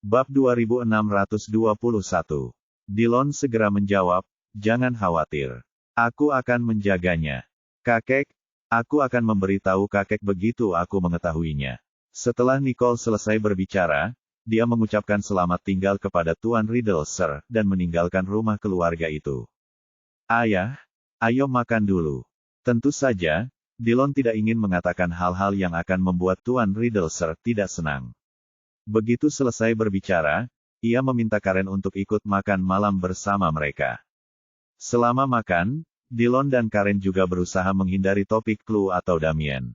Bab 2621. Dillon segera menjawab, "Jangan khawatir. Aku akan menjaganya. Kakek, aku akan memberitahu kakek begitu aku mengetahuinya." Setelah Nicole selesai berbicara, dia mengucapkan selamat tinggal kepada Tuan Riddle, Sir, dan meninggalkan rumah keluarga itu. "Ayah, ayo makan dulu." Tentu saja, Dillon tidak ingin mengatakan hal-hal yang akan membuat Tuan Riddle, Sir, tidak senang. Begitu selesai berbicara, ia meminta Karen untuk ikut makan malam bersama mereka. Selama makan, Dillon dan Karen juga berusaha menghindari topik Chloe atau Damien.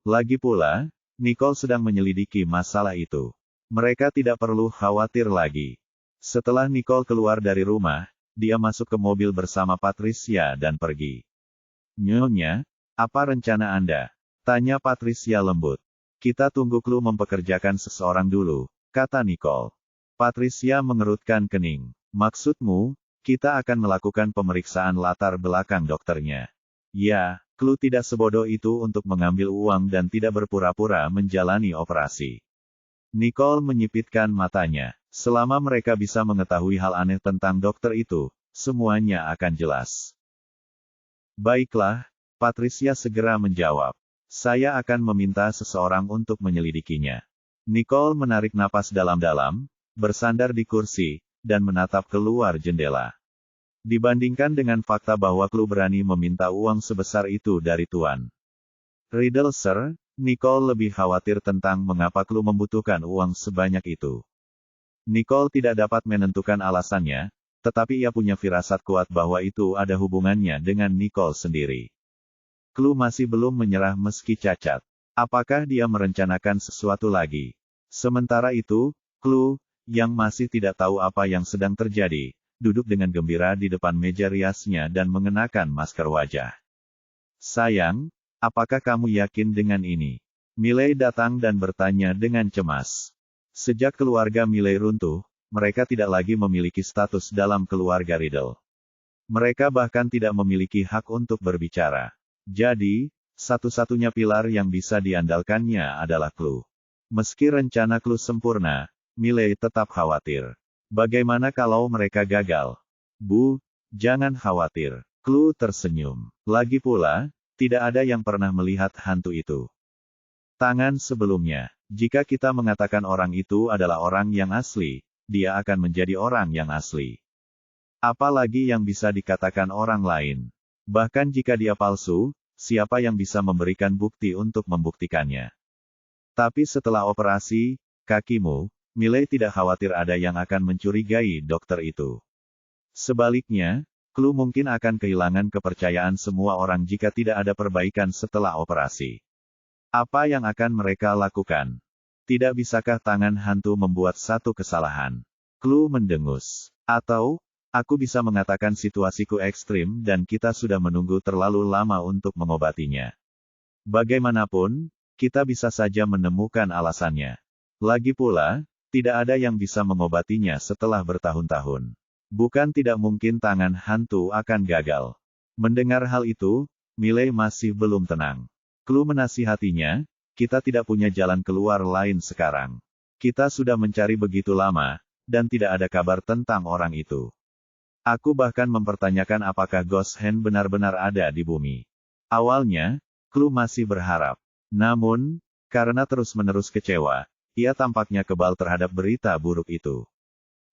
Lagi pula, Nicole sedang menyelidiki masalah itu. Mereka tidak perlu khawatir lagi. Setelah Nicole keluar dari rumah, dia masuk ke mobil bersama Patricia dan pergi. "Nyonya, apa rencana Anda?" tanya Patricia lembut. "Kita tunggu Chloe mempekerjakan seseorang dulu," kata Nicole. Patricia mengerutkan kening. "Maksudmu, kita akan melakukan pemeriksaan latar belakang dokternya?" "Ya, Chloe tidak sebodoh itu untuk mengambil uang dan tidak berpura-pura menjalani operasi." Nicole menyipitkan matanya. Selama mereka bisa mengetahui hal aneh tentang dokter itu, semuanya akan jelas. "Baiklah," Patricia segera menjawab. "Saya akan meminta seseorang untuk menyelidikinya." Nicole menarik napas dalam-dalam, bersandar di kursi, dan menatap keluar jendela. Dibandingkan dengan fakta bahwa Chloe berani meminta uang sebesar itu dari Tuan Riddle, Sir, Nicole lebih khawatir tentang mengapa Chloe membutuhkan uang sebanyak itu. Nicole tidak dapat menentukan alasannya, tetapi ia punya firasat kuat bahwa itu ada hubungannya dengan Nicole sendiri. Chloe masih belum menyerah meski cacat. Apakah dia merencanakan sesuatu lagi? Sementara itu, Chloe, yang masih tidak tahu apa yang sedang terjadi, duduk dengan gembira di depan meja riasnya dan mengenakan masker wajah. "Sayang, apakah kamu yakin dengan ini?" Miley datang dan bertanya dengan cemas. Sejak keluarga Miley runtuh, mereka tidak lagi memiliki status dalam keluarga Riddle. Mereka bahkan tidak memiliki hak untuk berbicara. Jadi, satu-satunya pilar yang bisa diandalkannya adalah Chloe. Meski rencana Chloe sempurna, Miley tetap khawatir. Bagaimana kalau mereka gagal? "Bu, jangan khawatir." Chloe tersenyum. "Lagi pula, tidak ada yang pernah melihat hantu itu." Tangan sebelumnya. Jika kita mengatakan orang itu adalah orang yang asli, dia akan menjadi orang yang asli. Apalagi yang bisa dikatakan orang lain. Bahkan jika dia palsu, siapa yang bisa memberikan bukti untuk membuktikannya? Tapi setelah operasi kakimu, Miley tidak khawatir ada yang akan mencurigai dokter itu. Sebaliknya, Chloe mungkin akan kehilangan kepercayaan semua orang jika tidak ada perbaikan setelah operasi. Apa yang akan mereka lakukan? Tidak bisakah tangan hantu membuat satu kesalahan? Chloe mendengus. "Atau, aku bisa mengatakan situasiku ekstrim dan kita sudah menunggu terlalu lama untuk mengobatinya. Bagaimanapun, kita bisa saja menemukan alasannya. Lagi pula, tidak ada yang bisa mengobatinya setelah bertahun-tahun. Bukan tidak mungkin tangan hantu akan gagal." Mendengar hal itu, Miley masih belum tenang. Chloe menasihatinya, "Kita tidak punya jalan keluar lain sekarang. Kita sudah mencari begitu lama, dan tidak ada kabar tentang orang itu. Aku bahkan mempertanyakan apakah Ghost Hand benar-benar ada di bumi." Awalnya, Chloe masih berharap. Namun, karena terus-menerus kecewa, ia tampaknya kebal terhadap berita buruk itu.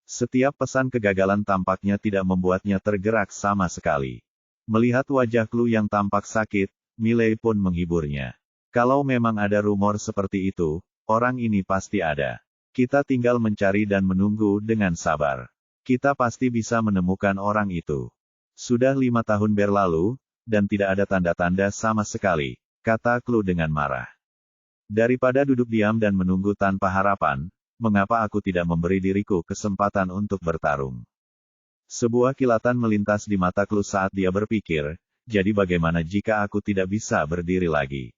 Setiap pesan kegagalan tampaknya tidak membuatnya tergerak sama sekali. Melihat wajah Chloe yang tampak sakit, Miley pun menghiburnya. "Kalau memang ada rumor seperti itu, orang ini pasti ada. Kita tinggal mencari dan menunggu dengan sabar. Kita pasti bisa menemukan orang itu." "Sudah 5 tahun berlalu, dan tidak ada tanda-tanda sama sekali," kata Chloe dengan marah. "Daripada duduk diam dan menunggu tanpa harapan, mengapa aku tidak memberi diriku kesempatan untuk bertarung?" Sebuah kilatan melintas di mata Chloe saat dia berpikir, "Jadi bagaimana jika aku tidak bisa berdiri lagi?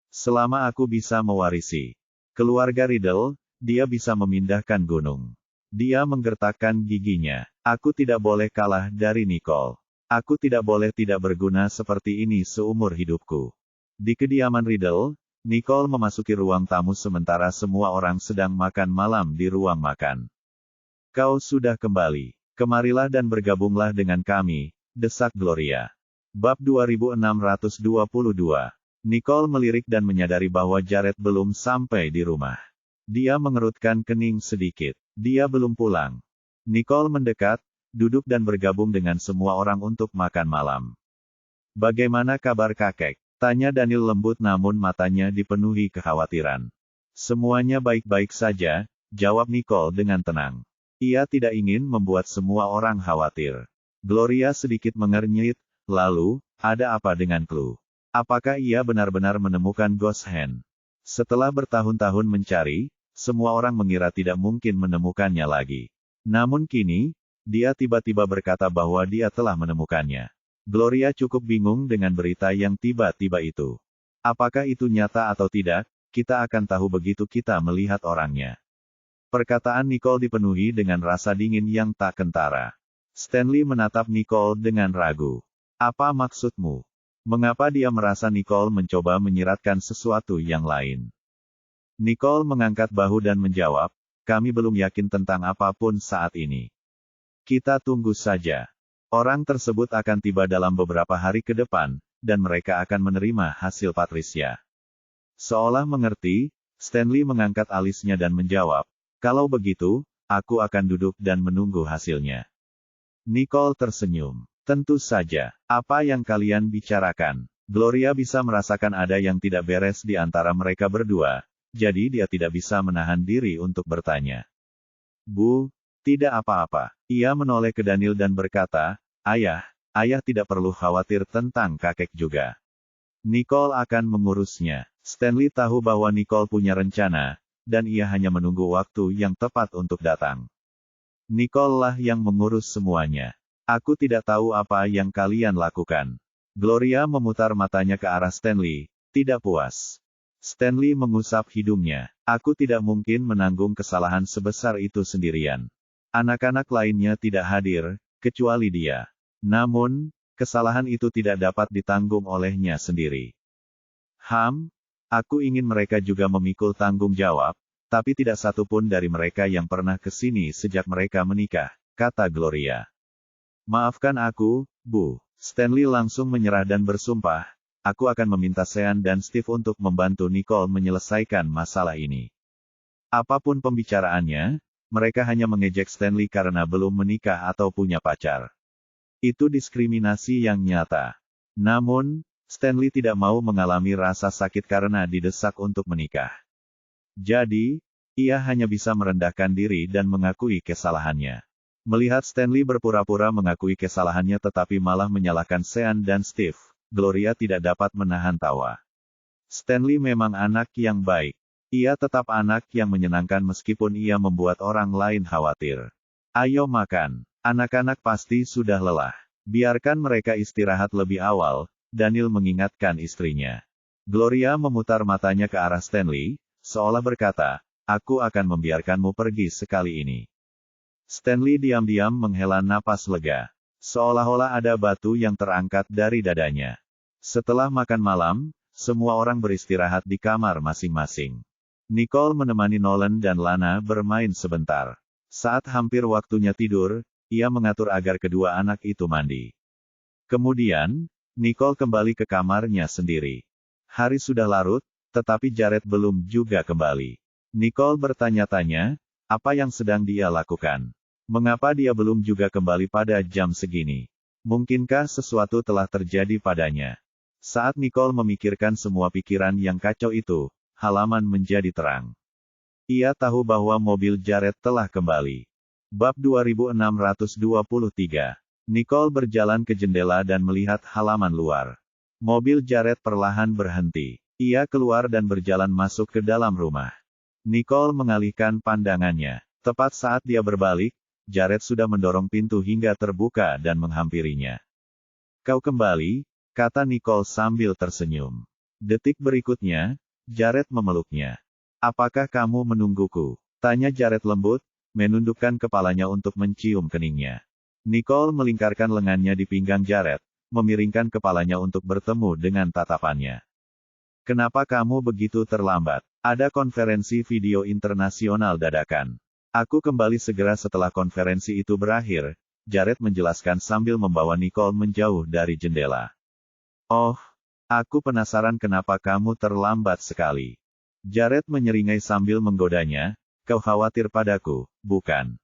Selama aku bisa mewarisi keluarga Riddle, dia bisa memindahkan gunung." Dia menggertakkan giginya. "Aku tidak boleh kalah dari Nicole. Aku tidak boleh tidak berguna seperti ini seumur hidupku." Di kediaman Riddle, Nicole memasuki ruang tamu sementara semua orang sedang makan malam di ruang makan. Kau sudah kembali. Kemarilah dan bergabunglah dengan kami, desak Gloria. Bab 2622. Nicole melirik dan menyadari bahwa Jared belum sampai di rumah. Dia mengerutkan kening sedikit. Dia belum pulang. Nicole mendekat, duduk dan bergabung dengan semua orang untuk makan malam. Bagaimana kabar kakek? Tanya Daniel lembut namun matanya dipenuhi kekhawatiran. Semuanya baik-baik saja, jawab Nicole dengan tenang. Ia tidak ingin membuat semua orang khawatir. Gloria sedikit mengernyit, lalu, ada apa dengan Clue? Apakah ia benar-benar menemukan Ghost Hand? Setelah bertahun-tahun mencari, semua orang mengira tidak mungkin menemukannya lagi. Namun kini, dia tiba-tiba berkata bahwa dia telah menemukannya. Gloria cukup bingung dengan berita yang tiba-tiba itu. Apakah itu nyata atau tidak, kita akan tahu begitu kita melihat orangnya. Perkataan Nicole dipenuhi dengan rasa dingin yang tak kentara. Stanley menatap Nicole dengan ragu. Apa maksudmu? Mengapa dia merasa Nicole mencoba menyiratkan sesuatu yang lain? Nicole mengangkat bahu dan menjawab, kami belum yakin tentang apapun saat ini. Kita tunggu saja. Orang tersebut akan tiba dalam beberapa hari ke depan, dan mereka akan menerima hasil Patricia. Seolah mengerti, Stanley mengangkat alisnya dan menjawab, kalau begitu, aku akan duduk dan menunggu hasilnya. Nicole tersenyum. Tentu saja, apa yang kalian bicarakan? Gloria bisa merasakan ada yang tidak beres di antara mereka berdua, jadi dia tidak bisa menahan diri untuk bertanya. Bu, tidak apa-apa. Ia menoleh ke Daniel dan berkata, ayah tidak perlu khawatir tentang kakek juga. Nicole akan mengurusnya. Stanley tahu bahwa Nicole punya rencana, dan ia hanya menunggu waktu yang tepat untuk datang. Nicole lah yang mengurus semuanya. Aku tidak tahu apa yang kalian lakukan. Gloria memutar matanya ke arah Stanley, tidak puas. Stanley mengusap hidungnya. Aku tidak mungkin menanggung kesalahan sebesar itu sendirian. Anak-anak lainnya tidak hadir, kecuali dia. Namun, kesalahan itu tidak dapat ditanggung olehnya sendiri. Aku ingin mereka juga memikul tanggung jawab, tapi tidak satu pun dari mereka yang pernah ke sini sejak mereka menikah, kata Gloria. Maafkan aku, Bu. Stanley langsung menyerah dan bersumpah, aku akan meminta Sean dan Steve untuk membantu Nicole menyelesaikan masalah ini. Apapun pembicaraannya, mereka hanya mengejek Stanley karena belum menikah atau punya pacar. Itu diskriminasi yang nyata. Namun, Stanley tidak mau mengalami rasa sakit karena didesak untuk menikah. Jadi, ia hanya bisa merendahkan diri dan mengakui kesalahannya. Melihat Stanley berpura-pura mengakui kesalahannya tetapi malah menyalahkan Sean dan Steve, Gloria tidak dapat menahan tawa. Stanley memang anak yang baik. Ia tetap anak yang menyenangkan meskipun ia membuat orang lain khawatir. Ayo makan. Anak-anak pasti sudah lelah. Biarkan mereka istirahat lebih awal, Daniel mengingatkan istrinya. Gloria memutar matanya ke arah Stanley, seolah berkata, aku akan membiarkanmu pergi sekali ini. Stanley diam-diam menghela napas lega. Seolah-olah ada batu yang terangkat dari dadanya. Setelah makan malam, semua orang beristirahat di kamar masing-masing. Nicole menemani Nolan dan Lana bermain sebentar. Saat hampir waktunya tidur, ia mengatur agar kedua anak itu mandi. Kemudian, Nicole kembali ke kamarnya sendiri. Hari sudah larut, tetapi Jared belum juga kembali. Nicole bertanya-tanya, apa yang sedang dia lakukan? Mengapa dia belum juga kembali pada jam segini? Mungkinkah sesuatu telah terjadi padanya? Saat Nicole memikirkan semua pikiran yang kacau itu, halaman menjadi terang. Ia tahu bahwa mobil Jared telah kembali. Bab 2623. Nicole berjalan ke jendela dan melihat halaman luar. Mobil Jared perlahan berhenti. Ia keluar dan berjalan masuk ke dalam rumah. Nicole mengalihkan pandangannya. Tepat saat dia berbalik, Jared sudah mendorong pintu hingga terbuka dan menghampirinya. Kau kembali, kata Nicole sambil tersenyum. Detik berikutnya, Jared memeluknya. Apakah kamu menungguku? Tanya Jared lembut, menundukkan kepalanya untuk mencium keningnya. Nicole melingkarkan lengannya di pinggang Jared, memiringkan kepalanya untuk bertemu dengan tatapannya. Kenapa kamu begitu terlambat? Ada konferensi video internasional dadakan. Aku kembali segera setelah konferensi itu berakhir, Jared menjelaskan sambil membawa Nicole menjauh dari jendela. Oh, aku penasaran kenapa kamu terlambat sekali. Jared menyeringai sambil menggodanya, kau khawatir padaku, bukan?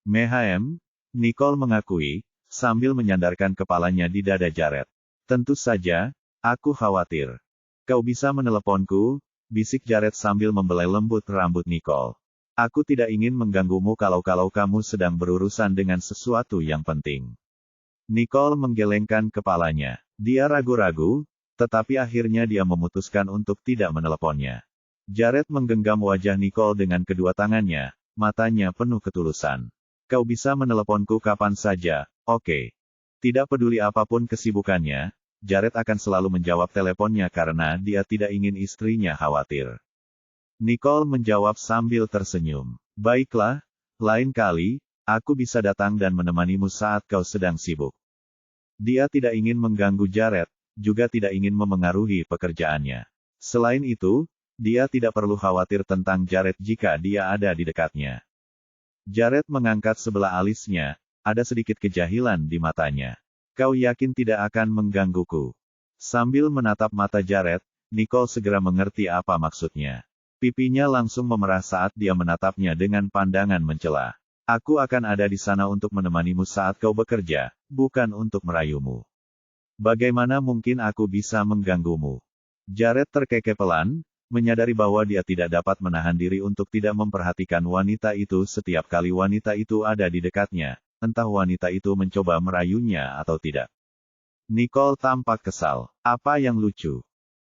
Mehem, Nicole mengakui, sambil menyandarkan kepalanya di dada Jared. Tentu saja, aku khawatir. Kau bisa meneleponku, bisik Jared sambil membelai lembut rambut Nicole. Aku tidak ingin mengganggumu kalau kamu sedang berurusan dengan sesuatu yang penting. Nicole menggelengkan kepalanya. Dia ragu-ragu, tetapi akhirnya dia memutuskan untuk tidak meneleponnya. Jared menggenggam wajah Nicole dengan kedua tangannya, matanya penuh ketulusan. Kau bisa meneleponku kapan saja, oke. Tidak peduli apapun kesibukannya, Jared akan selalu menjawab teleponnya karena dia tidak ingin istrinya khawatir. Nicole menjawab sambil tersenyum. Baiklah, lain kali, aku bisa datang dan menemanimu saat kau sedang sibuk. Dia tidak ingin mengganggu Jared, juga tidak ingin memengaruhi pekerjaannya. Selain itu, dia tidak perlu khawatir tentang Jared jika dia ada di dekatnya. Jared mengangkat sebelah alisnya, ada sedikit kejahilan di matanya. Kau yakin tidak akan menggangguku? Sambil menatap mata Jared, Nicole segera mengerti apa maksudnya. Pipinya langsung memerah saat dia menatapnya dengan pandangan mencela. Aku akan ada di sana untuk menemanimu saat kau bekerja, bukan untuk merayumu. Bagaimana mungkin aku bisa mengganggumu? Jared terkekepelan, menyadari bahwa dia tidak dapat menahan diri untuk tidak memperhatikan wanita itu setiap kali wanita itu ada di dekatnya, entah wanita itu mencoba merayunya atau tidak. Nicole tampak kesal. Apa yang lucu?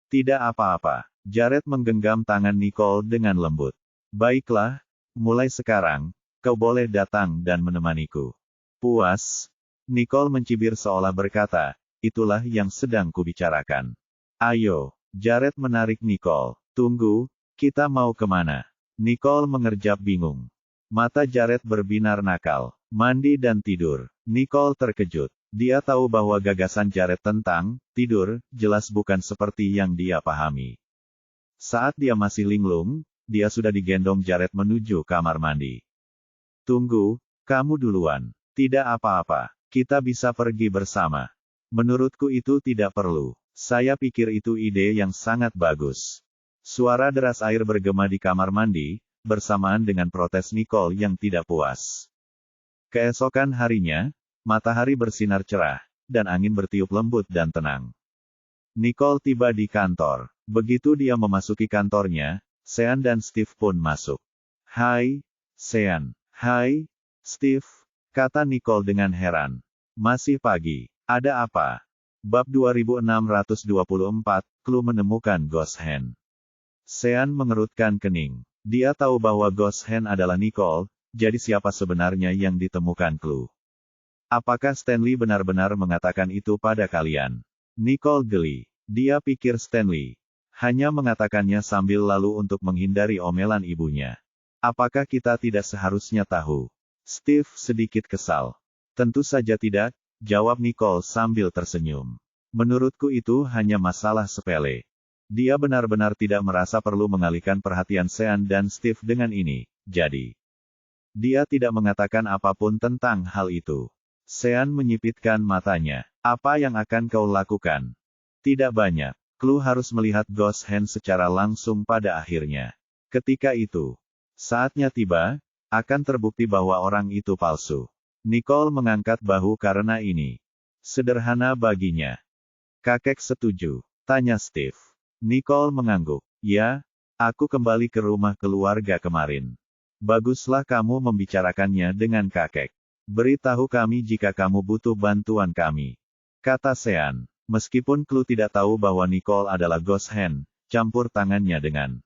Tidak apa-apa. Jared menggenggam tangan Nicole dengan lembut. Baiklah, mulai sekarang, kau boleh datang dan menemaniku. Puas? Nicole mencibir seolah berkata, itulah yang sedang kubicarakan. Ayo. Jared menarik Nicole. Tunggu, kita mau kemana? Nicole mengerjap bingung. Mata Jared berbinar nakal. Mandi dan tidur. Nicole terkejut. Dia tahu bahwa gagasan Jared tentang tidur jelas bukan seperti yang dia pahami. Saat dia masih linglung, dia sudah digendong Jared menuju kamar mandi. Tunggu, kamu duluan. Tidak apa-apa. Kita bisa pergi bersama. Menurutku itu tidak perlu. Saya pikir itu ide yang sangat bagus. Suara deras air bergema di kamar mandi, bersamaan dengan protes Nicole yang tidak puas. Keesokan harinya, matahari bersinar cerah, dan angin bertiup lembut dan tenang. Nicole tiba di kantor. Begitu dia memasuki kantornya, Sean dan Steve pun masuk. Hai, Sean. Hai, Steve, kata Nicole dengan heran. Masih pagi. Ada apa? Bab 2624, Clue menemukan Ghost Hand. Sean mengerutkan kening. Dia tahu bahwa Ghost Hand adalah Nicole, jadi siapa sebenarnya yang ditemukan Clue? Apakah Stanley benar-benar mengatakan itu pada kalian? Nicole geli. Dia pikir Stanley hanya mengatakannya sambil lalu untuk menghindari omelan ibunya. Apakah kita tidak seharusnya tahu? Steve sedikit kesal. Tentu saja tidak, jawab Nicole sambil tersenyum. Menurutku itu hanya masalah sepele. Dia benar-benar tidak merasa perlu mengalihkan perhatian Sean dan Steve dengan ini, jadi dia tidak mengatakan apapun tentang hal itu. Sean menyipitkan matanya. Apa yang akan kau lakukan? Tidak banyak. Clue harus melihat Ghost Hand secara langsung pada akhirnya. Ketika itu, saatnya tiba, akan terbukti bahwa orang itu palsu. Nicole mengangkat bahu karena ini sederhana baginya. Kakek setuju? Tanya Steve. Nicole mengangguk. Ya, aku kembali ke rumah keluarga kemarin. Baguslah kamu membicarakannya dengan kakek. Beritahu kami jika kamu butuh bantuan kami. Kata Sean. Meskipun Clue tidak tahu bahwa Nicole adalah Ghost Hand, campur tangannya dengan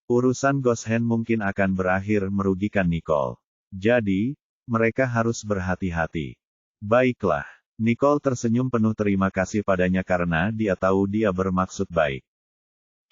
urusan Ghost Hand mungkin akan berakhir merugikan Nicole. Jadi, mereka harus berhati-hati. Baiklah. Nicole tersenyum penuh terima kasih padanya karena dia tahu dia bermaksud baik.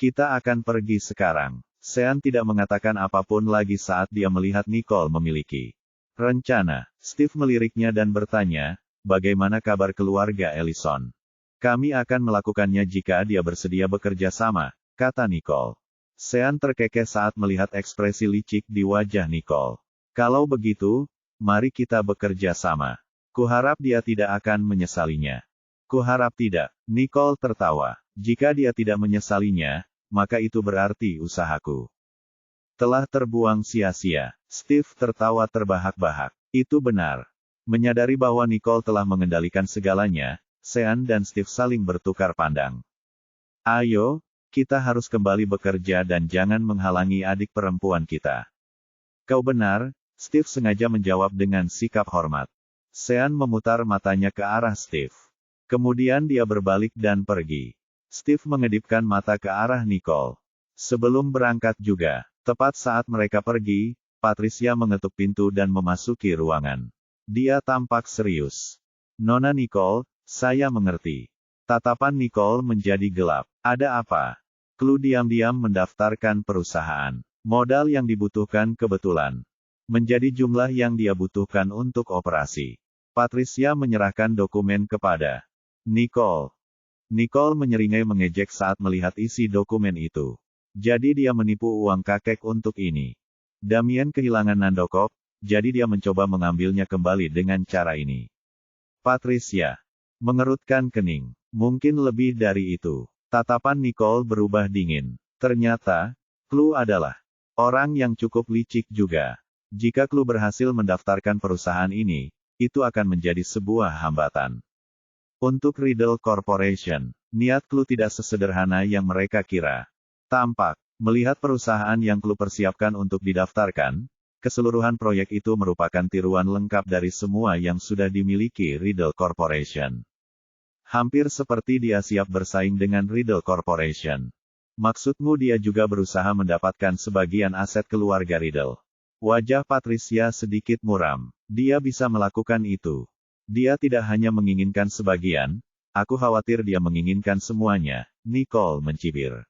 Kita akan pergi sekarang. Sean tidak mengatakan apapun lagi saat dia melihat Nicole memiliki rencana. Steve meliriknya dan bertanya, bagaimana kabar keluarga Ellison? Kami akan melakukannya jika dia bersedia bekerja sama, kata Nicole. Sean terkekeh saat melihat ekspresi licik di wajah Nicole. Kalau begitu, mari kita bekerja sama. Kuharap dia tidak akan menyesalinya. Kuharap tidak. Nicole tertawa. Jika dia tidak menyesalinya, maka itu berarti usahaku telah terbuang sia-sia. Steve tertawa terbahak-bahak. Itu benar. Menyadari bahwa Nicole telah mengendalikan segalanya, Sean dan Steve saling bertukar pandang. Ayo, kita harus kembali bekerja dan jangan menghalangi adik perempuan kita. Kau benar, Steve sengaja menjawab dengan sikap hormat. Sean memutar matanya ke arah Steve. Kemudian dia berbalik dan pergi. Steve mengedipkan mata ke arah Nicole. Sebelum berangkat juga, tepat saat mereka pergi, Patricia mengetuk pintu dan memasuki ruangan. Dia tampak serius. Nona Nicole, saya mengerti. Tatapan Nicole menjadi gelap. Ada apa? Chloe diam-diam mendaftarkan perusahaan. Modal yang dibutuhkan kebetulan menjadi jumlah yang dia butuhkan untuk operasi. Patricia menyerahkan dokumen kepada Nicole. Nicole menyeringai mengejek saat melihat isi dokumen itu. Jadi dia menipu uang kakek untuk ini. Damien kehilangan Nandokop, jadi dia mencoba mengambilnya kembali dengan cara ini. Patricia mengerutkan kening. Mungkin lebih dari itu. Tatapan Nicole berubah dingin. Ternyata, Chloe adalah orang yang cukup licik juga. Jika Chloe berhasil mendaftarkan perusahaan ini, itu akan menjadi sebuah hambatan. Untuk Riddle Corporation, niat Chloe tidak sesederhana yang mereka kira. Tampak, melihat perusahaan yang Chloe persiapkan untuk didaftarkan, keseluruhan proyek itu merupakan tiruan lengkap dari semua yang sudah dimiliki Riddle Corporation. Hampir seperti dia siap bersaing dengan Riddle Corporation. Maksudmu dia juga berusaha mendapatkan sebagian aset keluarga Riddle? Wajah Patricia sedikit muram. Dia bisa melakukan itu. Dia tidak hanya menginginkan sebagian, aku khawatir dia menginginkan semuanya, Nicole mencibir.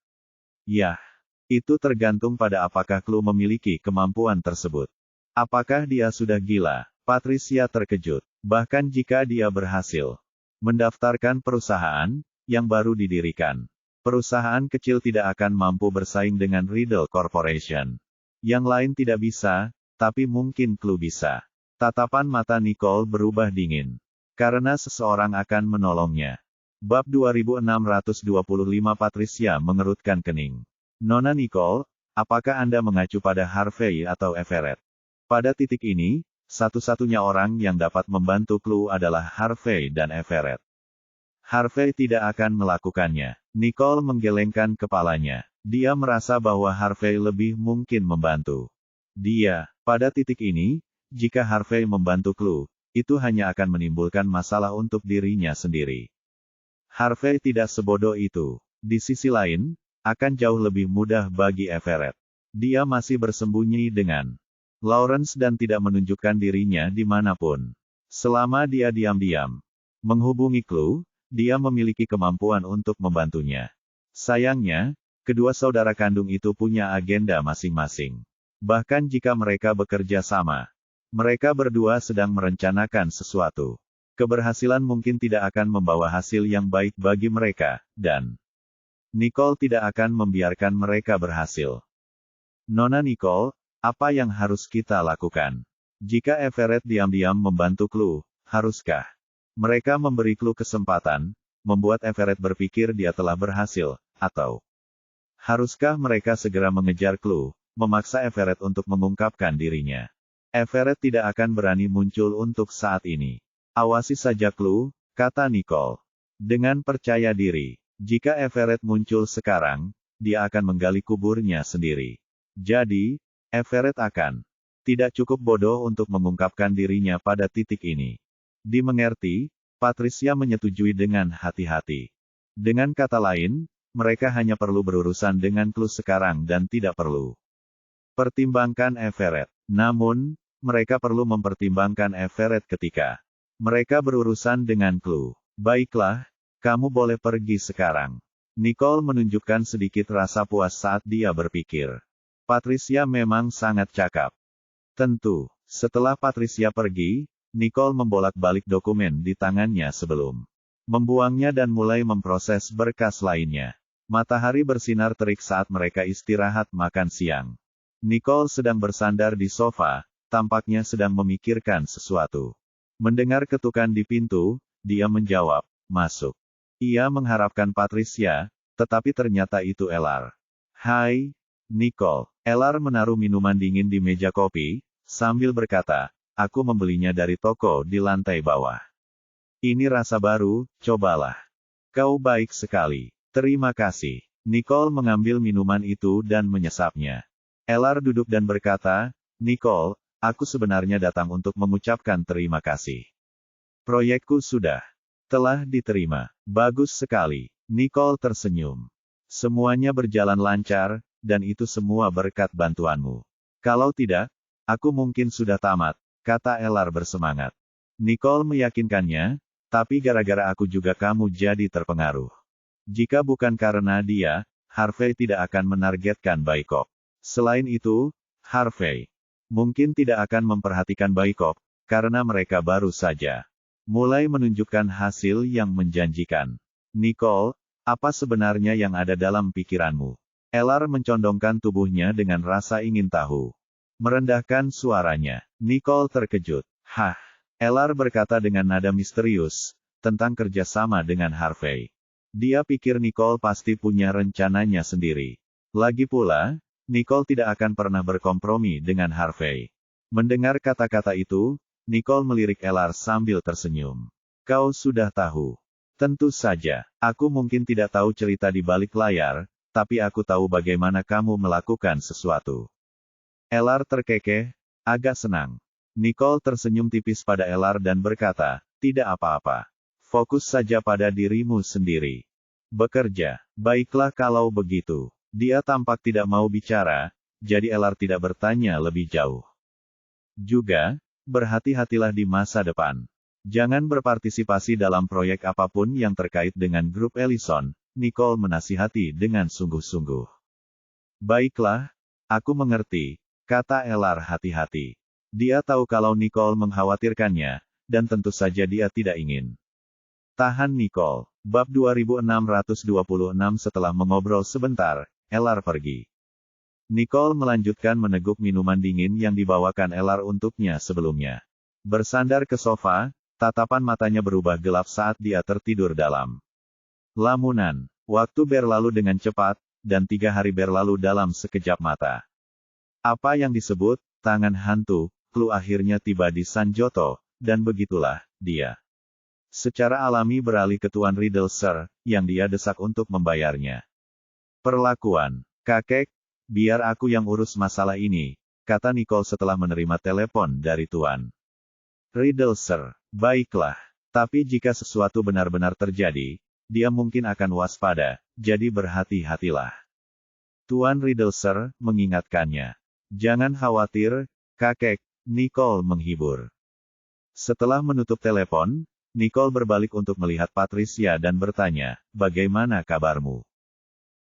Yah, itu tergantung pada apakah Chloe memiliki kemampuan tersebut. Apakah dia sudah gila? Patricia terkejut. Bahkan jika dia berhasil mendaftarkan perusahaan yang baru didirikan, perusahaan kecil tidak akan mampu bersaing dengan Riddle Corporation. Yang lain tidak bisa, tapi mungkin Chloe bisa. Tatapan mata Nicole berubah dingin. Karena seseorang akan menolongnya. Bab 2625 Patricia mengerutkan kening. Nona Nicole, apakah Anda mengacu pada Harvey atau Everett? Pada titik ini, satu-satunya orang yang dapat membantu Chloe adalah Harvey dan Everett. Harvey tidak akan melakukannya. Nicole menggelengkan kepalanya. Dia merasa bahwa Harvey lebih mungkin membantu. Dia, pada titik ini, jika Harvey membantu Chloe, itu hanya akan menimbulkan masalah untuk dirinya sendiri. Harvey tidak sebodoh itu. Di sisi lain, akan jauh lebih mudah bagi Everett. Dia masih bersembunyi dengan Lawrence dan tidak menunjukkan dirinya dimanapun. Selama dia diam-diam menghubungi Chloe, dia memiliki kemampuan untuk membantunya. Sayangnya, kedua saudara kandung itu punya agenda masing-masing. Bahkan jika mereka bekerja sama, mereka berdua sedang merencanakan sesuatu. Keberhasilan mungkin tidak akan membawa hasil yang baik bagi mereka, dan Nicole tidak akan membiarkan mereka berhasil. Nona Nicole, apa yang harus kita lakukan? Jika Everett diam-diam membantu Chloe, haruskah mereka memberi Chloe kesempatan, membuat Everett berpikir dia telah berhasil, atau haruskah mereka segera mengejar Chloe, memaksa Everett untuk mengungkapkan dirinya? Everett tidak akan berani muncul untuk saat ini. Awasi saja Chloe, kata Nicole. Dengan percaya diri, jika Everett muncul sekarang, dia akan menggali kuburnya sendiri. Jadi, Everett akan tidak cukup bodoh untuk mengungkapkan dirinya pada titik ini. Dimengerti, Patricia menyetujui dengan hati-hati. Dengan kata lain, mereka hanya perlu berurusan dengan Chloe sekarang dan tidak perlu pertimbangkan Everett. Namun, mereka perlu mempertimbangkan Everett ketika mereka berurusan dengan Chloe. Baiklah, kamu boleh pergi sekarang. Nicole menunjukkan sedikit rasa puas saat dia berpikir. Patricia memang sangat cakap. Tentu, setelah Patricia pergi, Nicole membolak-balik dokumen di tangannya sebelum membuangnya dan mulai memproses berkas lainnya. Matahari bersinar terik saat mereka istirahat makan siang. Nicole sedang bersandar di sofa, tampaknya sedang memikirkan sesuatu. Mendengar ketukan di pintu, dia menjawab, "Masuk." Ia mengharapkan Patricia, tetapi ternyata itu Elar. "Hai, Nicole." Elar menaruh minuman dingin di meja kopi, sambil berkata, "Aku membelinya dari toko di lantai bawah. Ini rasa baru, cobalah. Kau baik sekali." "Terima kasih." Nicole mengambil minuman itu dan menyesapnya. Elar duduk dan berkata, "Nicole, aku sebenarnya datang untuk mengucapkan terima kasih. Proyekku telah diterima." "Bagus sekali." Nicole tersenyum. "Semuanya berjalan lancar, dan itu semua berkat bantuanmu. Kalau tidak, aku mungkin sudah tamat," kata Elar bersemangat. Nicole meyakinkannya, "Tapi gara-gara aku juga kamu jadi terpengaruh. Jika bukan karena dia, Harvey tidak akan menargetkan Baikop. Selain itu, Harvey mungkin tidak akan memperhatikan Baikop, karena mereka baru saja mulai menunjukkan hasil yang menjanjikan." "Nicole, apa sebenarnya yang ada dalam pikiranmu?" Elar mencondongkan tubuhnya dengan rasa ingin tahu. Merendahkan suaranya. Nicole terkejut. "Hah?" Elar berkata dengan nada misterius, "Tentang kerjasama dengan Harvey." Dia pikir Nicole pasti punya rencananya sendiri. Lagi pula, Nicole tidak akan pernah berkompromi dengan Harvey. Mendengar kata-kata itu, Nicole melirik Elar sambil tersenyum. "Kau sudah tahu." "Tentu saja. Aku mungkin tidak tahu cerita di balik layar, tapi aku tahu bagaimana kamu melakukan sesuatu." Elar terkekeh, agak senang. Nicole tersenyum tipis pada Elar dan berkata, "Tidak apa-apa. Fokus saja pada dirimu sendiri. Bekerja." "Baiklah kalau begitu." Dia tampak tidak mau bicara, jadi Elar tidak bertanya lebih jauh. "Juga, berhati-hatilah di masa depan. Jangan berpartisipasi dalam proyek apapun yang terkait dengan grup Ellison," Nicole menasihati dengan sungguh-sungguh. "Baiklah, aku mengerti," kata Elar hati-hati. Dia tahu kalau Nicole mengkhawatirkannya, dan tentu saja dia tidak ingin. Tahan Nicole. Bab 2626. Setelah mengobrol sebentar, Elar pergi. Nicole melanjutkan meneguk minuman dingin yang dibawakan Elar untuknya sebelumnya. Bersandar ke sofa, tatapan matanya berubah gelap saat dia tertidur dalam lamunan. Waktu berlalu dengan cepat, dan 3 hari berlalu dalam sekejap mata. Apa yang disebut tangan hantu, Clue akhirnya tiba di Sanjoto, dan begitulah dia secara alami beralih ke Tuan Riddle Sir, yang dia desak untuk membayarnya. "Perlakuan, kakek, biar aku yang urus masalah ini," kata Nicole setelah menerima telepon dari Tuan Riddle Sir. "Baiklah, tapi jika sesuatu benar-benar terjadi, dia mungkin akan waspada, jadi berhati-hatilah." Tuan Riddle Sir mengingatkannya. "Jangan khawatir, kakek," Nicole menghibur. Setelah menutup telepon, Nicole berbalik untuk melihat Patricia dan bertanya, "Bagaimana kabarmu?"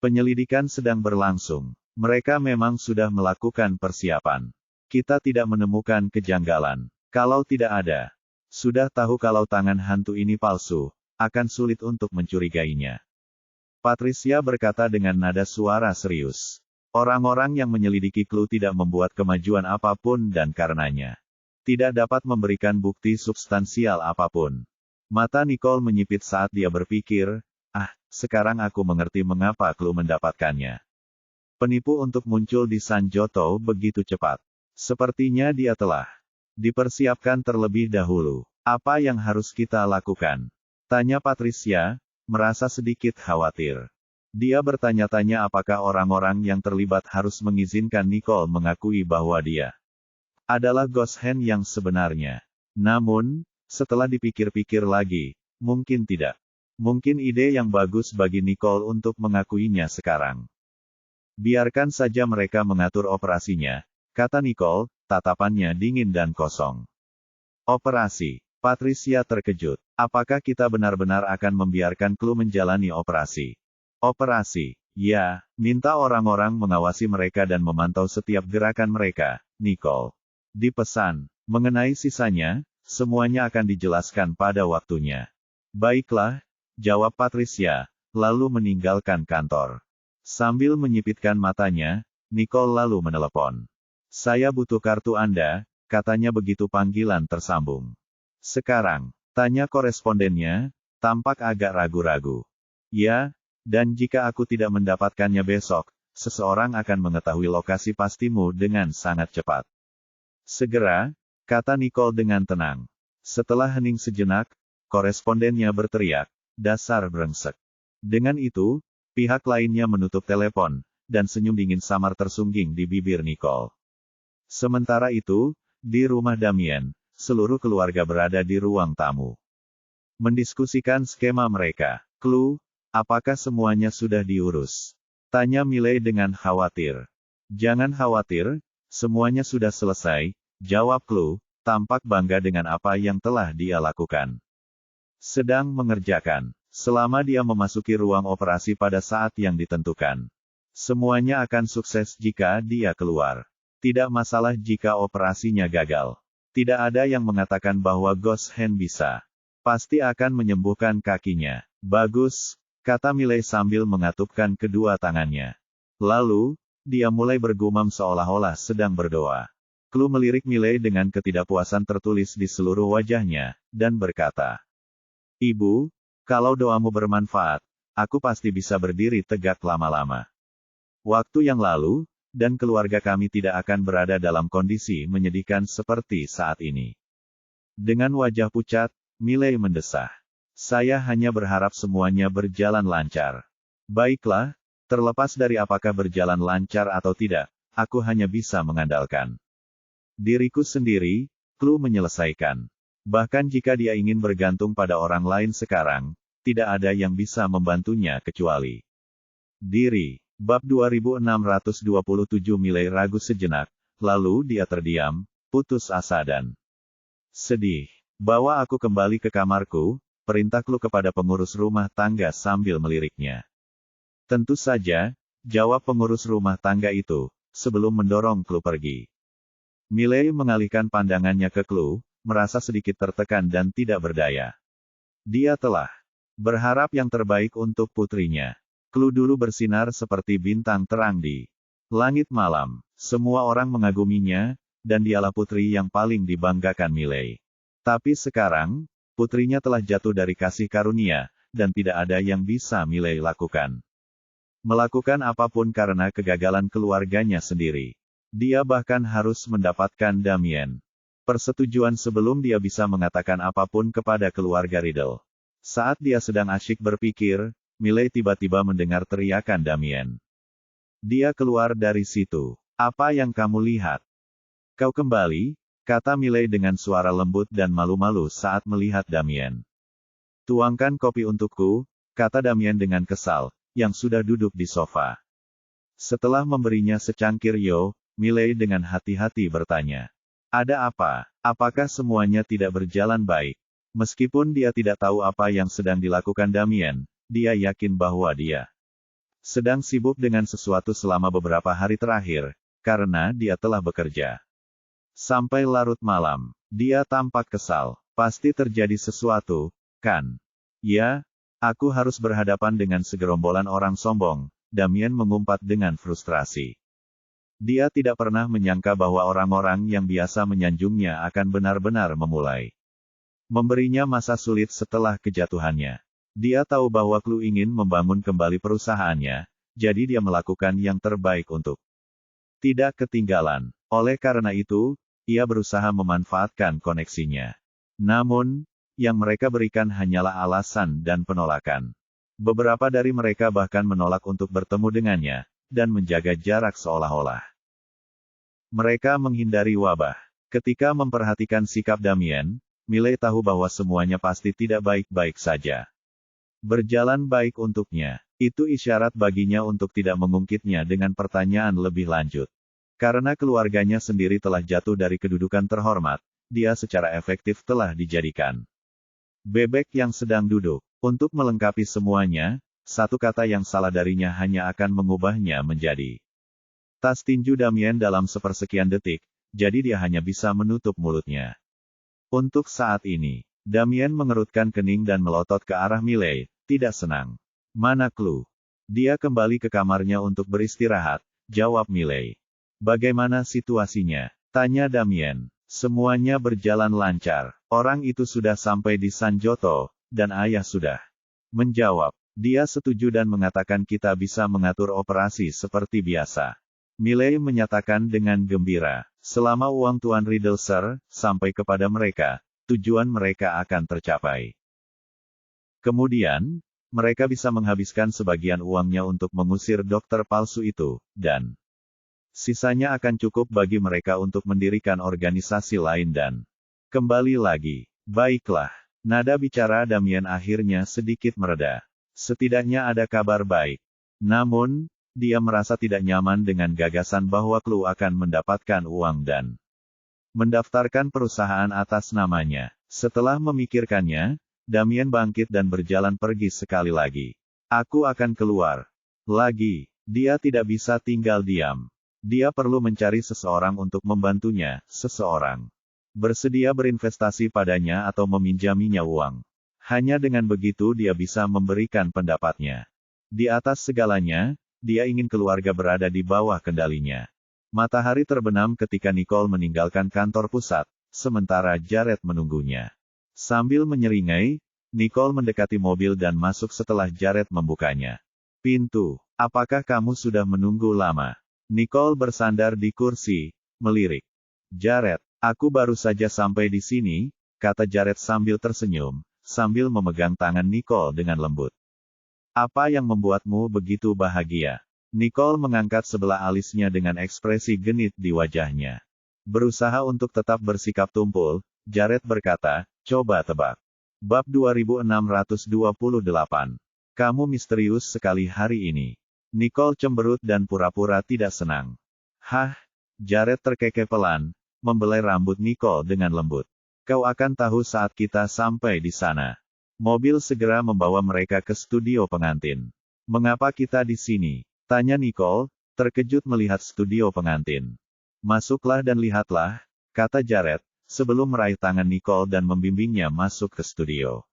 "Penyelidikan sedang berlangsung. Mereka memang sudah melakukan persiapan. Kita tidak menemukan kejanggalan. Kalau tidak ada, sudah tahu kalau tangan hantu ini palsu, akan sulit untuk mencurigainya." Patricia berkata dengan nada suara serius. Orang-orang yang menyelidiki Clue tidak membuat kemajuan apapun dan karenanya tidak dapat memberikan bukti substansial apapun. Mata Nicole menyipit saat dia berpikir, sekarang aku mengerti mengapa Clue mendapatkannya. Penipu untuk muncul di Sanjoto begitu cepat. Sepertinya dia telah dipersiapkan terlebih dahulu. "Apa yang harus kita lakukan?" tanya Patricia, merasa sedikit khawatir. Dia bertanya-tanya apakah orang-orang yang terlibat harus mengizinkan Nicole mengakui bahwa dia adalah Ghost Hand yang sebenarnya. Namun, setelah dipikir-pikir lagi, mungkin tidak. Mungkin ide yang bagus bagi Nicole untuk mengakuinya sekarang. "Biarkan saja mereka mengatur operasinya," kata Nicole, tatapannya dingin dan kosong. "Operasi?" Patricia terkejut. "Apakah kita benar-benar akan membiarkan Clue menjalani operasi?" "Operasi? Ya, minta orang-orang mengawasi mereka dan memantau setiap gerakan mereka," Nicole dipesan. "Mengenai sisanya, semuanya akan dijelaskan pada waktunya." "Baiklah, jawab Patricia, lalu meninggalkan kantor. Sambil menyipitkan matanya, Nicole lalu menelepon. Saya butuh kartu Anda, katanya begitu panggilan tersambung. Sekarang, tanya korespondennya, tampak agak ragu-ragu. Ya, dan jika aku tidak mendapatkannya besok, seseorang akan mengetahui lokasi pastimu dengan sangat cepat. Segera, kata Nicole dengan tenang. Setelah hening sejenak, korespondennya berteriak, dasar brengsek. Dengan itu, pihak lainnya menutup telepon, dan senyum dingin samar tersungging di bibir Nicole. Sementara itu, di rumah Damien, seluruh keluarga berada di ruang tamu. Mendiskusikan skema mereka. Chloe, apakah semuanya sudah diurus? Tanya Miley dengan khawatir. Jangan khawatir, semuanya sudah selesai, jawab Chloe, tampak bangga dengan apa yang telah dia lakukan. Sedang mengerjakan. Selama dia memasuki ruang operasi pada saat yang ditentukan. Semuanya akan sukses jika dia keluar. Tidak masalah jika operasinya gagal. Tidak ada yang mengatakan bahwa Ghost Hand bisa. Pasti akan menyembuhkan kakinya. Bagus, kata Miley sambil mengatupkan kedua tangannya. Lalu, dia mulai bergumam seolah-olah sedang berdoa. Chloe melirik Miley dengan ketidakpuasan tertulis di seluruh wajahnya, dan berkata, Ibu, kalau doamu bermanfaat, aku pasti bisa berdiri tegak lama-lama. Waktu yang lalu, dan keluarga kami tidak akan berada dalam kondisi menyedihkan seperti saat ini. Dengan wajah pucat, Miley mendesah. Saya hanya berharap semuanya berjalan lancar. Baiklah, terlepas dari apakah berjalan lancar atau tidak, aku hanya bisa mengandalkan diriku sendiri, Chloe menyelesaikan. Bahkan jika dia ingin bergantung pada orang lain sekarang, tidak ada yang bisa membantunya kecuali diri. Bab 2627 Miley ragu sejenak, lalu dia terdiam, putus asa dan sedih. Bawa aku kembali ke kamarku, perintah Chloe kepada pengurus rumah tangga sambil meliriknya. Tentu saja, jawab pengurus rumah tangga itu, sebelum mendorong Chloe pergi. Miley mengalihkan pandangannya ke Chloe, merasa sedikit tertekan dan tidak berdaya. Dia telah berharap yang terbaik untuk putrinya. Chloe dulu bersinar seperti bintang terang di langit malam. Semua orang mengaguminya, dan dialah putri yang paling dibanggakan Miley. Tapi sekarang, putrinya telah jatuh dari kasih karunia, dan tidak ada yang bisa Miley lakukan. Melakukan apapun karena kegagalan keluarganya sendiri. Dia bahkan harus mendapatkan Damien. Persetujuan sebelum dia bisa mengatakan apapun kepada keluarga Riddle. Saat dia sedang asyik berpikir, Miley tiba-tiba mendengar teriakan Damien. Dia keluar dari situ. Apa yang kamu lihat? Kau kembali, kata Miley dengan suara lembut dan malu-malu saat melihat Damien. Tuangkan kopi untukku, kata Damien dengan kesal, yang sudah duduk di sofa. Setelah memberinya secangkir yo, Miley dengan hati-hati bertanya. Ada apa? Apakah semuanya tidak berjalan baik? Meskipun dia tidak tahu apa yang sedang dilakukan Damien, dia yakin bahwa dia sedang sibuk dengan sesuatu selama beberapa hari terakhir, karena dia telah bekerja sampai larut malam. Dia tampak kesal. Pasti terjadi sesuatu, kan? Ya, aku harus berhadapan dengan segerombolan orang sombong, Damien mengumpat dengan frustrasi. Dia tidak pernah menyangka bahwa orang-orang yang biasa menyanjungnya akan benar-benar memulai memberinya masa sulit setelah kejatuhannya. Dia tahu bahwa Chloe ingin membangun kembali perusahaannya, jadi dia melakukan yang terbaik untuk tidak ketinggalan. Oleh karena itu, ia berusaha memanfaatkan koneksinya. Namun, yang mereka berikan hanyalah alasan dan penolakan. Beberapa dari mereka bahkan menolak untuk bertemu dengannya, dan menjaga jarak seolah-olah mereka menghindari wabah. Ketika memperhatikan sikap Damien, Miley tahu bahwa semuanya pasti tidak baik-baik saja. Berjalan baik untuknya. Itu isyarat baginya untuk tidak mengungkitnya dengan pertanyaan lebih lanjut. Karena keluarganya sendiri telah jatuh dari kedudukan terhormat, dia secara efektif telah dijadikan bebek yang sedang duduk. Untuk melengkapi semuanya, satu kata yang salah darinya hanya akan mengubahnya menjadi tas tinju Damien dalam sepersekian detik, jadi dia hanya bisa menutup mulutnya. Untuk saat ini, Damien mengerutkan kening dan melotot ke arah Miley, tidak senang. Mana clue? Dia kembali ke kamarnya untuk beristirahat, jawab Miley. Bagaimana situasinya? Tanya Damien. Semuanya berjalan lancar. Orang itu sudah sampai di Sanjoto, dan ayah sudah menjawab. Dia setuju dan mengatakan kita bisa mengatur operasi seperti biasa. Miley menyatakan dengan gembira. Selama uang Tuan Riddle Sir sampai kepada mereka, tujuan mereka akan tercapai. Kemudian, mereka bisa menghabiskan sebagian uangnya untuk mengusir dokter palsu itu, dan sisanya akan cukup bagi mereka untuk mendirikan organisasi lain dan kembali lagi. Baiklah, nada bicara Damien akhirnya sedikit mereda. Setidaknya ada kabar baik. Namun, dia merasa tidak nyaman dengan gagasan bahwa Clue akan mendapatkan uang dan mendaftarkan perusahaan atas namanya. Setelah memikirkannya, Damien bangkit dan berjalan pergi sekali lagi. Aku akan keluar. Lagi, dia tidak bisa tinggal diam. Dia perlu mencari seseorang untuk membantunya, seseorang bersedia berinvestasi padanya atau meminjaminya uang. Hanya dengan begitu dia bisa memberikan pendapatnya. Di atas segalanya, dia ingin keluarga berada di bawah kendalinya. Matahari terbenam ketika Nicole meninggalkan kantor pusat, sementara Jared menunggunya. Sambil menyeringai, Nicole mendekati mobil dan masuk setelah Jared membukanya. Pintu, apakah kamu sudah menunggu lama? Nicole bersandar di kursi, melirik. Jared, aku baru saja sampai di sini, kata Jared sambil tersenyum, sambil memegang tangan Nicole dengan lembut. Apa yang membuatmu begitu bahagia? Nicole mengangkat sebelah alisnya dengan ekspresi genit di wajahnya. Berusaha untuk tetap bersikap tumpul, Jared berkata, coba tebak. Bab 2628. Kamu misterius sekali hari ini. Nicole cemberut dan pura-pura tidak senang. Hah? Jared terkekeh pelan, membelai rambut Nicole dengan lembut. Kau akan tahu saat kita sampai di sana. Mobil segera membawa mereka ke studio pengantin. Mengapa kita di sini? Tanya Nicole, terkejut melihat studio pengantin. Masuklah dan lihatlah, kata Jared, sebelum meraih tangan Nicole dan membimbingnya masuk ke studio.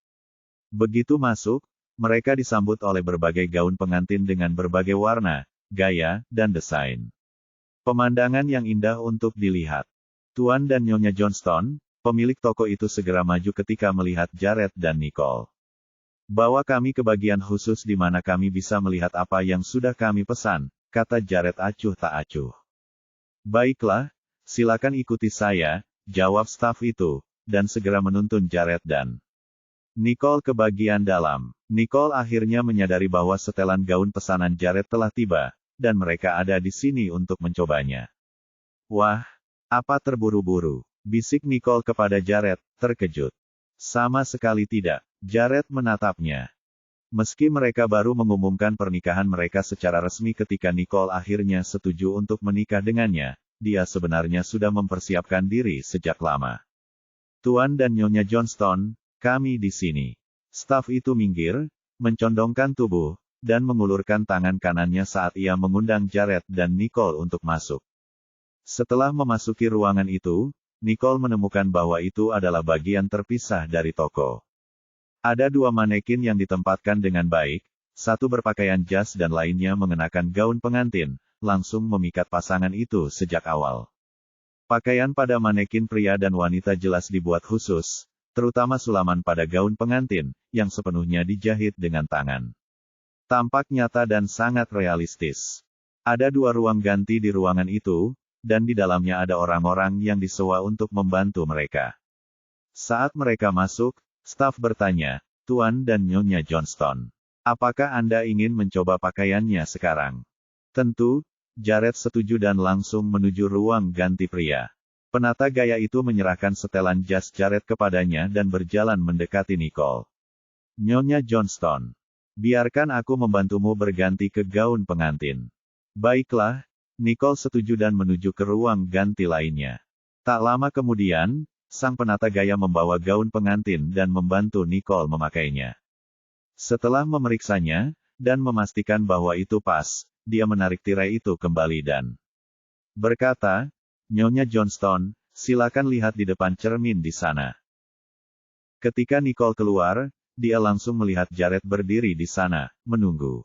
Begitu masuk, mereka disambut oleh berbagai gaun pengantin dengan berbagai warna, gaya, dan desain. Pemandangan yang indah untuk dilihat. Tuan dan Nyonya Johnston, pemilik toko itu segera maju ketika melihat Jared dan Nicole. Bawa kami ke bagian khusus di mana kami bisa melihat apa yang sudah kami pesan, kata Jared acuh tak acuh. Baiklah, silakan ikuti saya, jawab staf itu, dan segera menuntun Jared dan Nicole ke bagian dalam. Nicole akhirnya menyadari bahwa setelan gaun pesanan Jared telah tiba, dan mereka ada di sini untuk mencobanya. Wah, apa terburu-buru? Bisik Nicole kepada Jared, terkejut. Sama sekali tidak. Jared menatapnya. Meski mereka baru mengumumkan pernikahan mereka secara resmi ketika Nicole akhirnya setuju untuk menikah dengannya, dia sebenarnya sudah mempersiapkan diri sejak lama. Tuan dan Nyonya Johnston, kami di sini. Staf itu minggir, mencondongkan tubuh, dan mengulurkan tangan kanannya saat ia mengundang Jared dan Nicole untuk masuk. Setelah memasuki ruangan itu, Nicole menemukan bahwa itu adalah bagian terpisah dari toko. Ada dua manekin yang ditempatkan dengan baik, satu berpakaian jas dan lainnya mengenakan gaun pengantin, langsung memikat pasangan itu sejak awal. Pakaian pada manekin pria dan wanita jelas dibuat khusus, terutama sulaman pada gaun pengantin, yang sepenuhnya dijahit dengan tangan. Tampak nyata dan sangat realistis. Ada dua ruang ganti di ruangan itu, dan di dalamnya ada orang-orang yang disewa untuk membantu mereka. Saat mereka masuk, staf bertanya, Tuan dan Nyonya Johnston, apakah Anda ingin mencoba pakaiannya sekarang? Tentu, Jared setuju dan langsung menuju ruang ganti pria. Penata gaya itu menyerahkan setelan jas Jared kepadanya dan berjalan mendekati Nicole. Nyonya Johnston, biarkan aku membantumu berganti ke gaun pengantin. Baiklah, Nicole setuju dan menuju ke ruang ganti lainnya. Tak lama kemudian, sang penata gaya membawa gaun pengantin dan membantu Nicole memakainya. Setelah memeriksanya, dan memastikan bahwa itu pas, dia menarik tirai itu kembali dan berkata, Nyonya Johnston, silakan lihat di depan cermin di sana. Ketika Nicole keluar, dia langsung melihat Jared berdiri di sana, menunggu.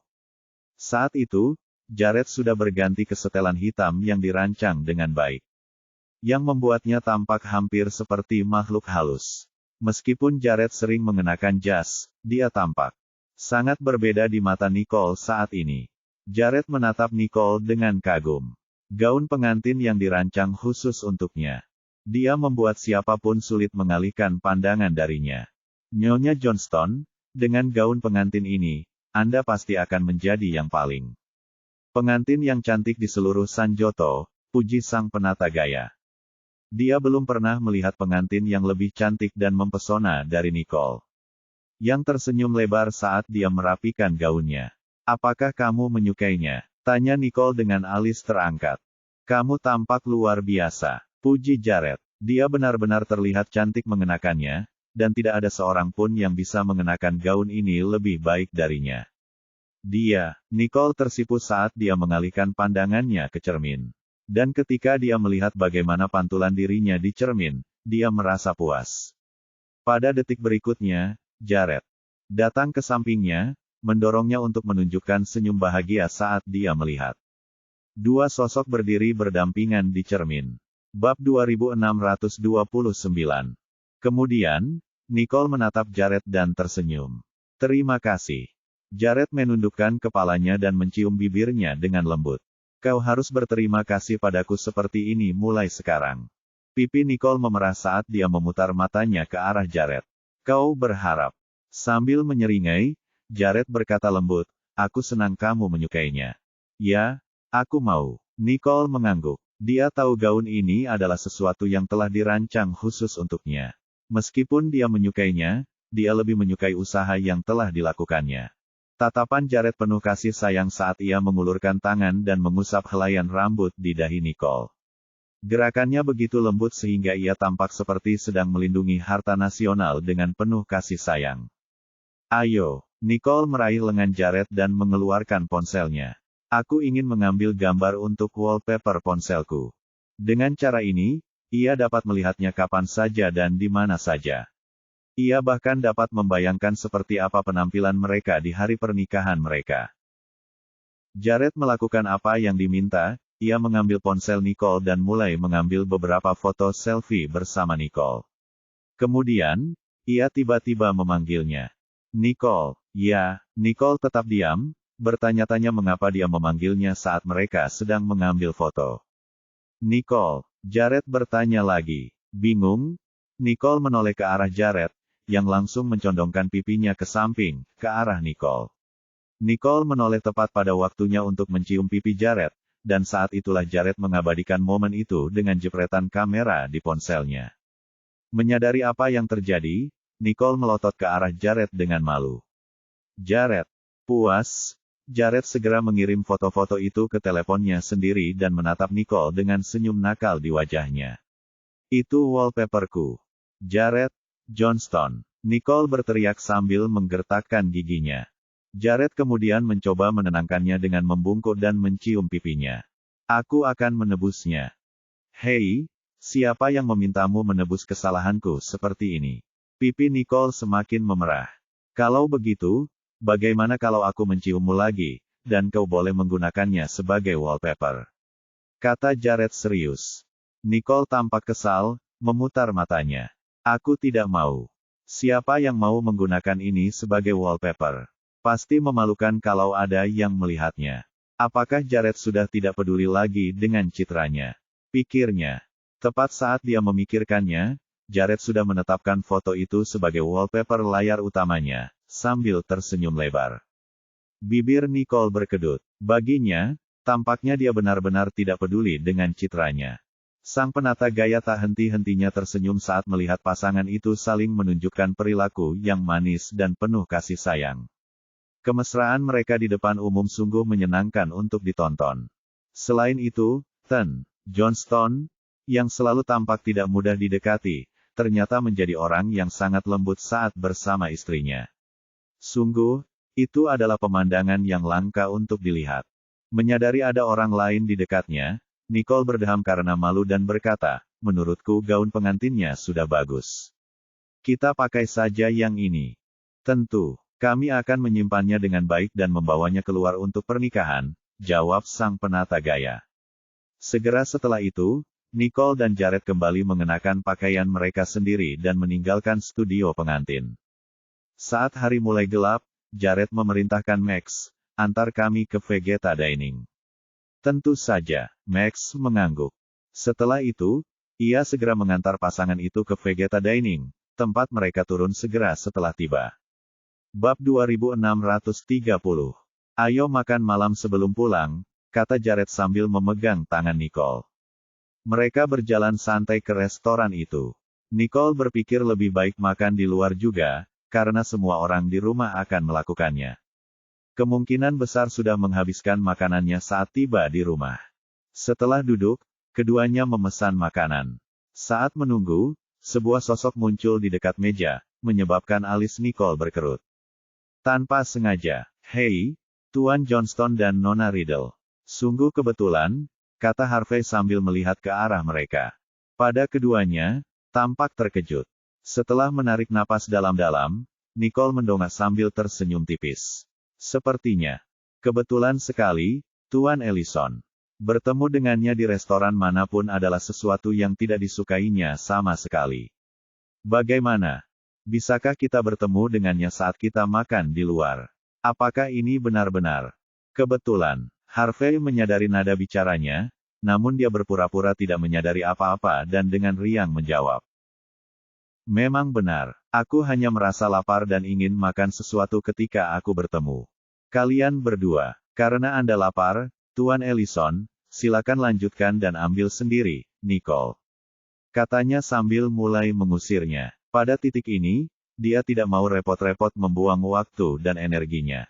Saat itu, Jared sudah berganti ke setelan hitam yang dirancang dengan baik, yang membuatnya tampak hampir seperti makhluk halus. Meskipun Jared sering mengenakan jas, dia tampak sangat berbeda di mata Nicole saat ini. Jared menatap Nicole dengan kagum. Gaun pengantin yang dirancang khusus untuknya. Dia membuat siapapun sulit mengalihkan pandangan darinya. Nyonya Johnston, dengan gaun pengantin ini, Anda pasti akan menjadi yang paling pengantin yang cantik di seluruh Sanjoto, puji sang penata gaya. Dia belum pernah melihat pengantin yang lebih cantik dan mempesona dari Nicole, yang tersenyum lebar saat dia merapikan gaunnya. Apakah kamu menyukainya? Tanya Nicole dengan alis terangkat. Kamu tampak luar biasa, puji Jared. Dia benar-benar terlihat cantik mengenakannya, dan tidak ada seorang pun yang bisa mengenakan gaun ini lebih baik darinya. Nicole tersipu saat dia mengalihkan pandangannya ke cermin. Dan ketika dia melihat bagaimana pantulan dirinya di cermin, dia merasa puas. Pada detik berikutnya, Jared datang ke sampingnya, mendorongnya untuk menunjukkan senyum bahagia saat dia melihat dua sosok berdiri berdampingan di cermin. Bab 2629. Kemudian, Nicole menatap Jared dan tersenyum. Terima kasih. Jared menundukkan kepalanya dan mencium bibirnya dengan lembut. Kau harus berterima kasih padaku seperti ini mulai sekarang. Pipi Nicole memerah saat dia memutar matanya ke arah Jared. Kau berharap. Sambil menyeringai, Jared berkata lembut, aku senang kamu menyukainya. Ya, aku mau. Nicole mengangguk. Dia tahu gaun ini adalah sesuatu yang telah dirancang khusus untuknya. Meskipun dia menyukainya, dia lebih menyukai usaha yang telah dilakukannya. Tatapan Jared penuh kasih sayang saat ia mengulurkan tangan dan mengusap helaian rambut di dahi Nicole. Gerakannya begitu lembut sehingga ia tampak seperti sedang melindungi harta nasional dengan penuh kasih sayang. Ayo. Nicole meraih lengan Jared dan mengeluarkan ponselnya. Aku ingin mengambil gambar untuk wallpaper ponselku. Dengan cara ini, ia dapat melihatnya kapan saja dan di mana saja. Ia bahkan dapat membayangkan seperti apa penampilan mereka di hari pernikahan mereka. Jared melakukan apa yang diminta, ia mengambil ponsel Nicole dan mulai mengambil beberapa foto selfie bersama Nicole. Kemudian, ia tiba-tiba memanggilnya. Nicole. Ya, Nicole tetap diam, bertanya-tanya mengapa dia memanggilnya saat mereka sedang mengambil foto. Nicole. Jared bertanya lagi. Bingung? Nicole menoleh ke arah Jared, yang langsung mencondongkan pipinya ke samping, ke arah Nicole. Nicole menoleh tepat pada waktunya untuk mencium pipi Jared, dan saat itulah Jared mengabadikan momen itu dengan jepretan kamera di ponselnya. Menyadari apa yang terjadi, Nicole melotot ke arah Jared dengan malu. Jared. Puas, Jared segera mengirim foto-foto itu ke teleponnya sendiri dan menatap Nicole dengan senyum nakal di wajahnya. Itu wallpaperku. Jared Johnston. Nicole berteriak sambil menggertakkan giginya. Jared kemudian mencoba menenangkannya dengan membungkuk dan mencium pipinya. Aku akan menebusnya. Hei, siapa yang memintamu menebus kesalahanku seperti ini? Pipi Nicole semakin memerah. Kalau begitu, bagaimana kalau aku menciummu lagi, dan kau boleh menggunakannya sebagai wallpaper? Kata Jared serius. Nicole tampak kesal, memutar matanya. Aku tidak mau. Siapa yang mau menggunakan ini sebagai wallpaper? Pasti memalukan kalau ada yang melihatnya. Apakah Jared sudah tidak peduli lagi dengan citranya? Pikirnya. Tepat saat dia memikirkannya, Jared sudah menetapkan foto itu sebagai wallpaper layar utamanya, sambil tersenyum lebar. Bibir Nicole berkedut. Baginya, tampaknya dia benar-benar tidak peduli dengan citranya. Sang penata gaya tak henti-hentinya tersenyum saat melihat pasangan itu saling menunjukkan perilaku yang manis dan penuh kasih sayang. Kemesraan mereka di depan umum sungguh menyenangkan untuk ditonton. Selain itu, Johnston, yang selalu tampak tidak mudah didekati, ternyata menjadi orang yang sangat lembut saat bersama istrinya. Sungguh, itu adalah pemandangan yang langka untuk dilihat. Menyadari ada orang lain di dekatnya, Nicole berdeham karena malu dan berkata, menurutku gaun pengantinnya sudah bagus. Kita pakai saja yang ini. Tentu, kami akan menyimpannya dengan baik dan membawanya keluar untuk pernikahan, jawab sang penata gaya. Segera setelah itu, Nicole dan Jared kembali mengenakan pakaian mereka sendiri dan meninggalkan studio pengantin. Saat hari mulai gelap, Jared memerintahkan Max, antar kami ke Vegeta Dining. Tentu saja, Max mengangguk. Setelah itu, ia segera mengantar pasangan itu ke Vegeta Dining, tempat mereka turun segera setelah tiba. Bab 2630. Ayo makan malam sebelum pulang, kata Jared sambil memegang tangan Nicole. Mereka berjalan santai ke restoran itu. Nicole berpikir lebih baik makan di luar juga, karena semua orang di rumah akan melakukannya. Kemungkinan besar sudah menghabiskan makanannya saat tiba di rumah. Setelah duduk, keduanya memesan makanan. Saat menunggu, sebuah sosok muncul di dekat meja, menyebabkan alis Nicole berkerut. Tanpa sengaja, "Hei, Tuan Johnston dan Nona Riddle. Sungguh kebetulan," kata Harvey sambil melihat ke arah mereka. Pada keduanya, tampak terkejut. Setelah menarik napas dalam-dalam, Nicole mendongak sambil tersenyum tipis. Sepertinya, kebetulan sekali, Tuan Ellison. Bertemu dengannya di restoran manapun adalah sesuatu yang tidak disukainya sama sekali. Bagaimana? Bisakah kita bertemu dengannya saat kita makan di luar? Apakah ini benar-benar kebetulan? Harvey menyadari nada bicaranya, namun dia berpura-pura tidak menyadari apa-apa dan dengan riang menjawab. Memang benar, aku hanya merasa lapar dan ingin makan sesuatu ketika aku bertemu kalian berdua. Karena Anda lapar, Tuan Ellison, silakan lanjutkan dan ambil sendiri, Nicole. Katanya sambil mulai mengusirnya. Pada titik ini, dia tidak mau repot-repot membuang waktu dan energinya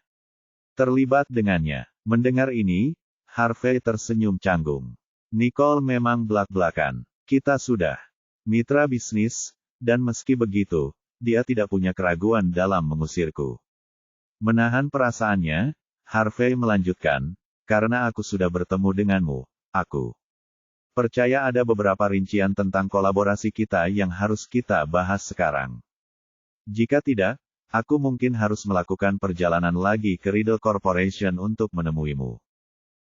terlibat dengannya. Mendengar ini, Harvey tersenyum canggung. Nicole memang belak-belakan. Kita sudah mitra bisnis, dan meski begitu, dia tidak punya keraguan dalam mengusirku. Menahan perasaannya, Harvey melanjutkan, karena aku sudah bertemu denganmu, aku percaya ada beberapa rincian tentang kolaborasi kita yang harus kita bahas sekarang. Jika tidak, aku mungkin harus melakukan perjalanan lagi ke Riddle Corporation untuk menemuimu.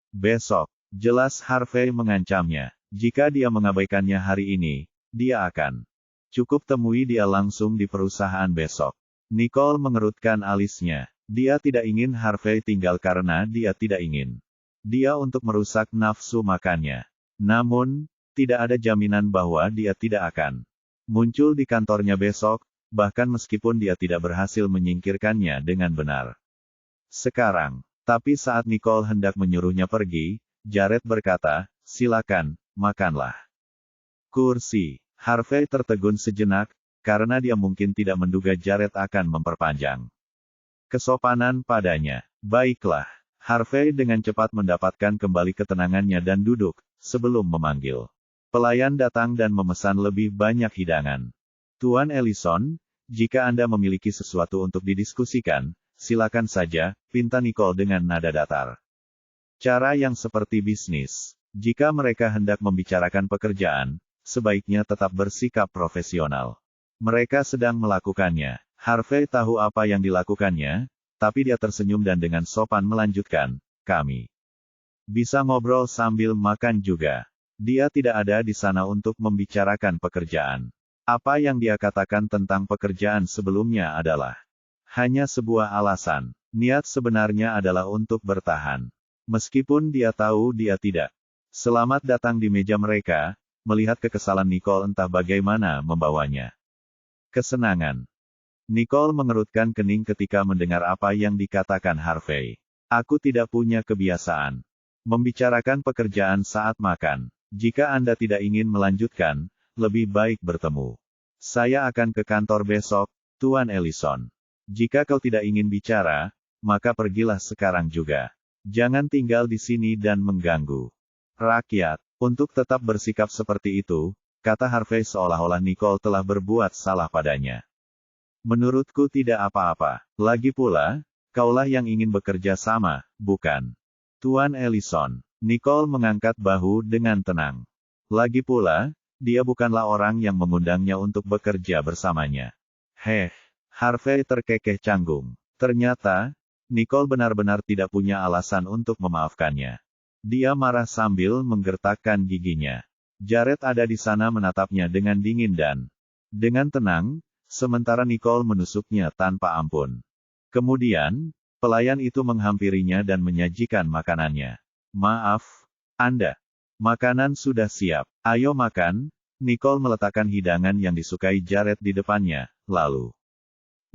Besok, jelas Harvey mengancamnya. Jika dia mengabaikannya hari ini, dia akan cukup temui dia langsung di perusahaan besok. Nicole mengerutkan alisnya. Dia tidak ingin Harvey tinggal karena dia tidak ingin dia untuk merusak nafsu makannya. Namun, tidak ada jaminan bahwa dia tidak akan muncul di kantornya besok, bahkan meskipun dia tidak berhasil menyingkirkannya dengan benar. Sekarang, tapi saat Nicole hendak menyuruhnya pergi, Jared berkata, silakan, makanlah. Kursi. Harvey tertegun sejenak, karena dia mungkin tidak menduga Jared akan memperpanjang kesopanan padanya. Baiklah. Harvey dengan cepat mendapatkan kembali ketenangannya dan duduk, sebelum memanggil pelayan datang dan memesan lebih banyak hidangan. Tuan Ellison, jika Anda memiliki sesuatu untuk didiskusikan, silakan saja, pinta Nicole dengan nada datar. Cara yang seperti bisnis. Jika mereka hendak membicarakan pekerjaan, sebaiknya tetap bersikap profesional. Mereka sedang melakukannya. Harvey tahu apa yang dilakukannya, tapi dia tersenyum dan dengan sopan melanjutkan, kami bisa ngobrol sambil makan juga. Dia tidak ada di sana untuk membicarakan pekerjaan. Apa yang dia katakan tentang pekerjaan sebelumnya adalah hanya sebuah alasan. Niat sebenarnya adalah untuk bertahan. Meskipun dia tahu dia tidak. Selamat datang di meja mereka, melihat kekesalan Nicole entah bagaimana membawanya kesenangan. Nicole mengerutkan kening ketika mendengar apa yang dikatakan Harvey. Aku tidak punya kebiasaan membicarakan pekerjaan saat makan. Jika Anda tidak ingin melanjutkan, lebih baik bertemu. Saya akan ke kantor besok, Tuan Ellison. Jika kau tidak ingin bicara, maka pergilah sekarang juga. Jangan tinggal di sini dan mengganggu rakyat. Untuk tetap bersikap seperti itu, kata Harvey seolah-olah Nicole telah berbuat salah padanya. Menurutku tidak apa-apa. Lagi pula, kaulah yang ingin bekerja sama, bukan? Tuan Ellison. Nicole mengangkat bahu dengan tenang. Lagi pula, dia bukanlah orang yang mengundangnya untuk bekerja bersamanya. Harvey terkekeh canggung. Ternyata, Nicole benar-benar tidak punya alasan untuk memaafkannya. Dia marah sambil menggertakkan giginya. Jared ada di sana menatapnya dengan dingin dan dengan tenang, sementara Nicole menusuknya tanpa ampun. Kemudian, pelayan itu menghampirinya dan menyajikan makanannya. Maaf, Anda. Makanan sudah siap. Ayo makan. Nicole meletakkan hidangan yang disukai Jared di depannya, lalu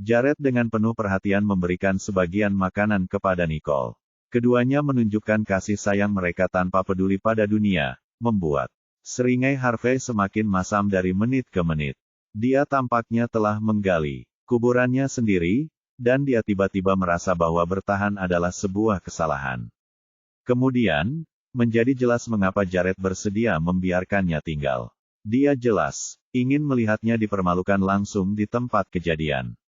Jared dengan penuh perhatian memberikan sebagian makanan kepada Nicole. Keduanya menunjukkan kasih sayang mereka tanpa peduli pada dunia, membuat seringai Harvey semakin masam dari menit ke menit. Dia tampaknya telah menggali kuburannya sendiri, dan dia tiba-tiba merasa bahwa bertahan adalah sebuah kesalahan. Kemudian, menjadi jelas mengapa Jared bersedia membiarkannya tinggal. Dia jelas ingin melihatnya dipermalukan langsung di tempat kejadian.